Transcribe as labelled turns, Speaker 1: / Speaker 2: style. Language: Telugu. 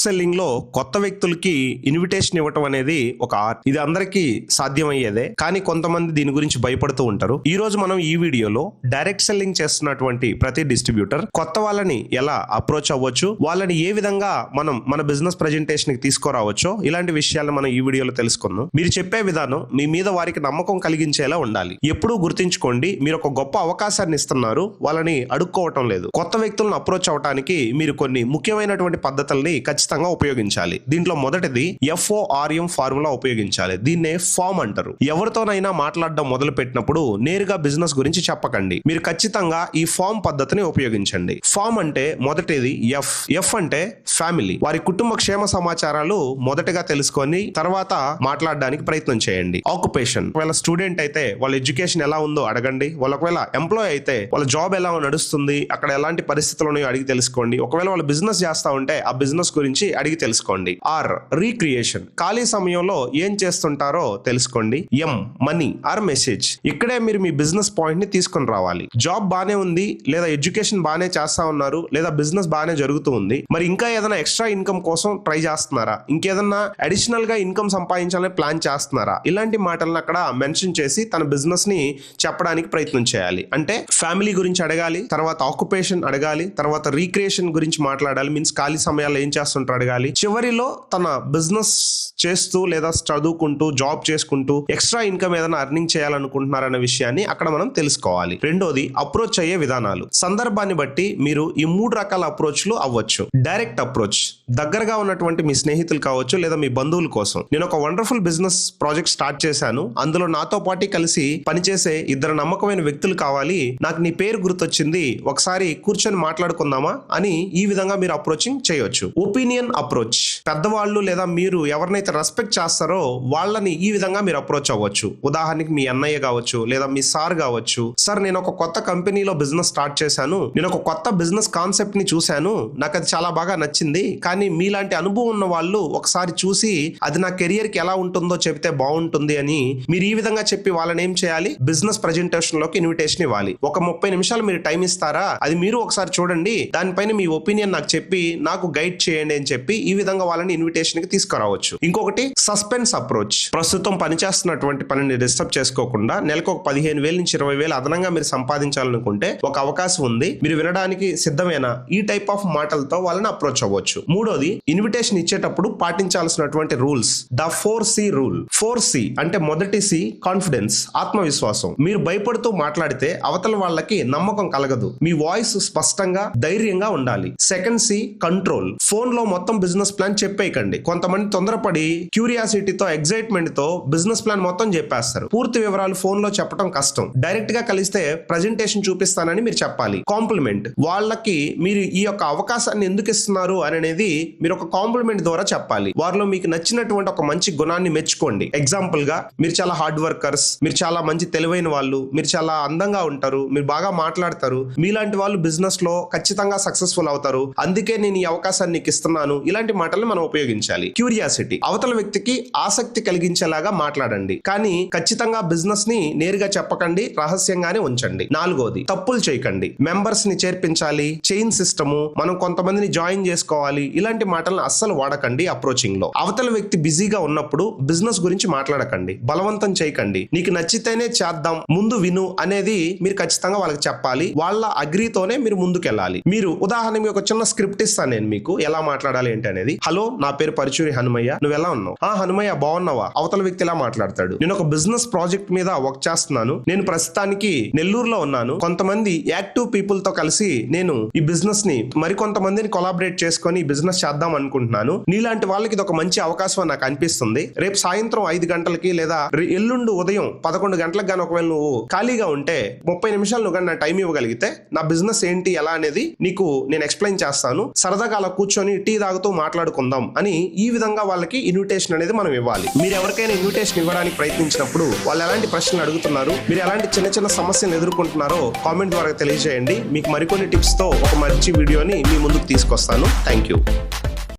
Speaker 1: సెల్లింగ్ లో కొత్త వ్యక్తులకి ఇన్విటేషన్ ఇవ్వటం అనేది ఒక ఆర్ట్. ఇది అందరికీ సాధ్యమయ్యేదే, కానీ కొంతమంది దీని గురించి భయపడుతూ ఉంటారు. ఈ రోజు మనం ఈ వీడియోలో డైరెక్ట్ సెల్లింగ్ చేస్తున్నటువంటి ప్రతి డిస్ట్రిబ్యూటర్ కొత్త వాళ్ళని ఎలా అప్రోచ్ అవ్వచ్చు, వాళ్ళని ఏ విధంగా మనం మన బిజినెస్ ప్రెజెంటేషన్ కి తీసుకురావచ్చో ఇలాంటి విషయాలను మనం ఈ వీడియోలో తెలుసుకుందాం. మీరు చెప్పే విధానం మీ మీద వారికి నమ్మకం కలిగించేలా ఉండాలి. ఎప్పుడూ గుర్తుంచుకోండి, మీరు ఒక గొప్ప అవకాశాన్ని ఇస్తున్నారు, వాళ్ళని అడుక్కోవటం లేదు. కొత్త వ్యక్తులను అప్రోచ్ అవడానికి మీరు కొన్ని ముఖ్యమైనటువంటి పద్ధతుల్ని ఖచ్చితంగా ఉపయోగించాలి. దీంట్లో మొదటిది FORM ఫార్ములా ఉపయోగించాలి. దీన్నే ఫామ్ అంటారు. ఎవరితోనైనా మాట్లాడడం మొదలు పెట్టినప్పుడు నేరుగా బిజినెస్ గురించి చెప్పకండి. మీరు ఖచ్చితంగా ఈ ఫామ్ పద్ధతిని ఉపయోగించండి. ఫామ్ అంటే మొదటిది ఎఫ్ అంటే ఫ్యామిలీ. వారి కుటుంబ క్షేమ సమాచారాలు మొదటగా తెలుసుకొని తర్వాత మాట్లాడడానికి ప్రయత్నం చేయండి. ఆక్యుపేషన్, ఒకవేళ స్టూడెంట్ అయితే వాళ్ళ ఎడ్యుకేషన్ ఎలా ఉందో అడగండి. ఒకవేళ ఎంప్లాయ్ అయితే వాళ్ళ జాబ్ ఎలా నడుస్తుంది, అక్కడ ఎలాంటి పరిస్థితులు ఉన్నాయో అడిగి తెలుసుకోండి. ఒకవేళ వాళ్ళు బిజినెస్ చేస్తా ఉంటే ఆ బిజినెస్ గురించి అడిగి తెలుసుకోండి. రీక్రియేషన్, ఖాళీ సమయంలో ఏం చేస్తుంటారో తెలుసుకోండి. మనీ ఆర్ మెసేజ్, ఇక్కడే మీరు మీ బిజినెస్ పాయింట్ ని తీసుకొని రావాలి. జాబ్ బానే ఉంది, లేదా ఎడ్యుకేషన్ బానే చేస్తా ఉన్నారు, లేదా బిజినెస్ బానే జరుగుతూ ఉంది, మరి ఇంకా ఏదైనా ఎక్స్ట్రా ఇన్కమ్ కోసం ట్రై చేస్తున్నారా, ఇంకేదన్నా అడిషనల్ గా ఇన్కమ్ సంపాదించాలని ప్లాన్ చేస్తున్నారా, ఇలాంటి మాటలను అక్కడ మెన్షన్ చేసి తన బిజినెస్ ని చెప్పడానికి ప్రయత్నం చేయాలి. అంటే ఫ్యామిలీ గురించి అడగాలి, తర్వాత ఆక్యుపేషన్ అడగాలి, తర్వాత రీక్రియేషన్ గురించి మాట్లాడాలి, మీన్స్ ఖాళీ సమయాల్లో ఏం చేస్తుంటారు అడగాలి. చివరిలో తన బిజినెస్ చేస్తూ లేదా చదువుకుంటూ జాబ్ చేసుకుంటూ ఎక్స్ట్రా ఇన్కమ్ ఏదైనా అర్నింగ్ చేయాలనుకుంటున్నారనే విషయాన్ని అక్కడ మనం తెలుసుకోవాలి. రెండోది అప్రోచ్ అయ్యే విధానాలు. సందర్భాన్ని బట్టి మీరు ఈ 3 రకాల అప్రోచ్లు అవ్వచ్చు. డైరెక్ట్ అప్రోచ్, దగ్గరగా ఉన్నటువంటి మీ స్నేహితులు కావచ్చు లేదా మీ బంధువుల కోసం. నేను ఒక వండర్ఫుల్ బిజినెస్ ప్రాజెక్ట్ స్టార్ట్ చేశాను, అందులో నాతో పాటు కలిసి పనిచేసే 2 నమ్మకమైన వ్యక్తులు కావాలి, నాకు నీ పేరు గుర్తొచ్చింది, ఒకసారి కూర్చొని మాట్లాడుకుందామా అని ఈ విధంగా మీరు అప్రోచింగ్ చేయొచ్చు. ఒపీనియన్ అప్రోచ్, పెద్దవాళ్ళు లేదా మీరు ఎవరినైతే రెస్పెక్ట్ చేస్తారో వాళ్ళని ఈ విధంగా మీరు అప్రోచ్ అవ్వచ్చు. ఉదాహరణకి మీ అన్నయ్య కావచ్చు లేదా మీ సార్ కావచ్చు. సార్, నేను ఒక కొత్త కంపెనీలో బిజినెస్ స్టార్ట్ చేశాను, నేను ఒక కొత్త బిజినెస్ కాన్సెప్ట్ ని చూశాను, నాకు అది చాలా బాగా నచ్చింది, కానీ మీలాంటి అనుభవం ఉన్న వాళ్ళు ఒకసారి చూసి అది నా కెరియర్ కి ఎలా ఉంటుందో చెబితే బాగుంటుంది అని మీరు ఈ విధంగా చెప్పి వాళ్ళని ఏం చేయాలి, బిజినెస్ ప్రెజెంటేషన్ లోకి ఇన్విటేషన్ ఇవ్వాలి. ఒక 30 నిమిషాలు మీరు టైం ఇస్తారా, అది మీరు ఒకసారి చూడండి, దానిపైన మీ ఒపీనియన్ నాకు చెప్పి నాకు గైడ్ చేయండి అని చెప్పి ఈ విధంగా వాళ్ళని ఇన్విటేషన్ కి తీసుకురావచ్చు. ఇంకొకటి సస్పెన్స్ అప్రోచ్. ప్రస్తుతం పనిచేస్తున్నటువంటి పనిని డిస్టర్బ్ చేసుకోకుండా నెలకు ఒక 15,000 నుంచి 20,000 అదనంగా మీరు సంపాదించాలనుకుంటే ఒక అవకాశం ఉంది, మీరు వినడానికి సిద్ధమేనా, ఈ టైప్ ఆఫ్ మాటలతో వాళ్ళని అప్రోచ్ అవ్వచ్చు. మూడోది, ఇన్విటేషన్ ఇచ్చేటప్పుడు పాటించాల్సినటువంటి rules. The 4C rule. 4C అంటే మొదటి C కాన్ఫిడెన్స్, ఆత్మవిశ్వాసం. మీరు భయపడుతూ మాట్లాడితే అవతల వాళ్ళకి నమ్మకం కలగదు. మీ వాయిస్ స్పష్టంగా ధైర్యంగా ఉండాలి. Second C control. ఫోన్ లో మొత్తం బిజినెస్ ప్లాన్ చెప్పేయకండి. కొంతమంది తొందరపడి క్యూరియాసిటీతో ఎగ్జైట్మెంట్ తో బిజినెస్ ప్లాన్ మొత్తం చెప్పేస్తారు. పూర్తి వివరాలు ఫోన్ లో చెప్పడం కష్టం. డైరెక్ట్ గా కలిస్తే ప్రెజెంటేషన్ చూపిస్తానని మీరు చెప్పాలి. కాంప్లిమెంట్, వాళ్ళకి మీరు ఈ యొక్క అవకాశాన్ని ఎందుకు ఇస్తున్నారు అనేది మీరు ఒక కాంప్లిమెంట్ ద్వారా చెప్పాలి. వారిలో మీకు నచ్చినటువంటి ఒక మంచి గుణాన్ని మెచ్చుకోండి. ఎగ్జాంపుల్ గా, మీరు చాలా హార్డ్ వర్కర్స్, మీరు చాలా మంచి తెలివైన వాళ్ళు, మీరు చాలా అందంగా ఉంటారు, మీరు బాగా మాట్లాడతారు, మీలాంటి వాళ్ళు బిజినెస్ లో ఖచ్చితంగా సక్సెస్ఫుల్ అవుతారు, అందుకే నేను ఈ అవకాశాన్ని నీకు ఇస్తున్నాను, ఇలాంటి మాటలు మనం ఉపయోగించాలి. క్యూరియాసిటీ, అవతల వ్యక్తికి ఆసక్తి కలిగించేలాగా మాట్లాడండి, కానీ ఖచ్చితంగా బిజినెస్ ని నేరుగా చెప్పకండి, రహస్యంగానే ఉంచండి. నాలుగోది, తప్పులు చేయకండి. మెంబర్స్ ని చేర్పించాలి, చైన్ సిస్టము, మనం కొంతమందిని జాయిన్ చేసుకోవాలి, ఇలాంటి మాటలను అస్సలు వాడకండి అప్రోచింగ్ లో. అవతల వ్యక్తి బిజీగా ఉన్నప్పుడు బిజినెస్ గురించి మాట్లాడకండి, బలవంతం చేయకండి. నీకు నచ్చితేనే చేద్దాం, ముందు విను అనేది మీరు ఖచ్చితంగా వాళ్ళకి చెప్పాలి. వాళ్ళ అగ్రీతోనే మీరు ముందుకెళ్ళాలి. మీరు ఉదాహరణకి ఒక చిన్న స్క్రిప్ట్ ఇస్తాను నేను మీకు, ఎలా మాట్లాడాలి ఏంటి అనేది. హలో, నా పేరు పరుచూరి హనుమయ్య, నువ్వు ఎలా ఉన్నావు? హనుమయ్య, బాగున్నావా? అవతల వ్యక్తి ఎలా మాట్లాడతాడు? నేను ఒక బిజినెస్ ప్రాజెక్ట్ మీద వర్క్ చేస్తున్నాను, నేను ప్రస్తుతానికి నెల్లూరులో ఉన్నాను, కొంతమంది యాక్టివ్ పీపుల్ తో కలిసి నేను ఈ బిజినెస్ ని మరికొంతమందిని కొలాబరేట్ చేసుకొని ఈ బిజినెస్ చేద్దాం అనుకుంటున్నాను. నీలాంటి వాళ్ళకి ఇది ఒక మంచి అవకాశం నాకు అనిపిస్తుంది. రేపు సాయంత్రం 5 గంటలకి లేదా ఎల్లుండి ఉదయం 11 గంటలకు గానీ ఒకవేళ నువ్వు ఖాళీగా ఉంటే 30 నిమిషాలు నువ్వు కానీ నా టైం ఇవ్వగలిగితే నా బిజినెస్ ఏంటి ఎలా అనేది నీకు నేను ఎక్స్ప్లెయిన్ చేస్తాను, సరదాగా అలా కూర్చొని టీ తాగుతూ మాట్లాడుకుందాం అని ఈ విధంగా వాళ్ళకి ఇన్విటేషన్ అనేది మనం ఇవ్వాలి. మీరు ఎవరికైనా ఇన్విటేషన్ ఇవ్వడానికి ప్రయత్నించినప్పుడు వాళ్ళు ఎలాంటి ప్రశ్నలు అడుగుతున్నారు, మీరు ఎలాంటి చిన్న చిన్న సమస్యలు ఎదుర్కొంటున్నారో కామెంట్ ద్వారా తెలియజేయండి. మీకు మరికొన్ని టిప్స్ తో ఒక మంచి వీడియోని మీ ముందుకు తీసుకొస్తాను. Thank you.